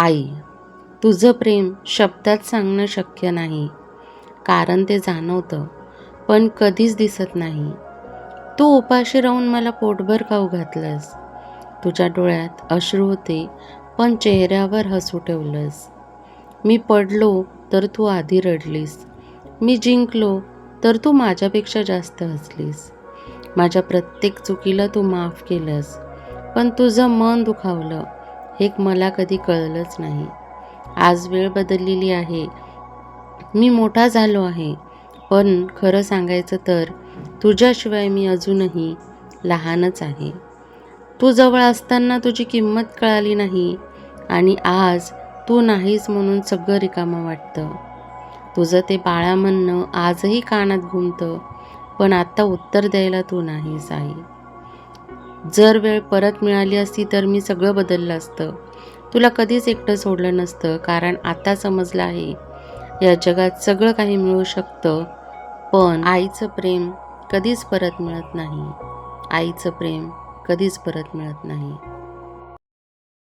आई, तुझं प्रेम शब्दात सांगणं शक्य नाही, कारण ते जाणवतं पण कधीच दिसत नाही. तू उपाशी राहून मला पोटभर खाऊ घातलंस. तुझ्या डोळ्यात अश्रू होते पण चेहऱ्यावर हसू ठेवलंस. मी पडलो तर तू आधी रडलीस. मी जिंकलो तर तू माझ्यापेक्षा जास्त हसलीस. माझ्या प्रत्येक चुकीला तू माफ केलंस, पण तुझं मन दुखावलं हे मला कधी कळलंच नाही. आज वेळ बदललेली आहे, मी मोठा झालो आहे, पण खरं सांगायचं तर तुझ्याशिवाय मी अजूनही लहानच आहे. तू जवळ असताना तुझी किंमत कळाली नाही आणि आज तू नाहीस म्हणून सगळं रिकामं वाटतं. तुझं ते बाळा म्हणणं आजही कानात घुमतं, पण आता उत्तर द्यायला तू नाहीस आई. जर वेळ परत मिळाली असती तर मी सगळं बदललं असतं. तुला कधीच एकटं सोडलं नसतं, कारण आता समजलं आहे या जगात सगळं काही मिळू शकतं, पण आईचं प्रेम कधीच परत मिळत नाही. आईचं प्रेम कधीच परत मिळत नाही.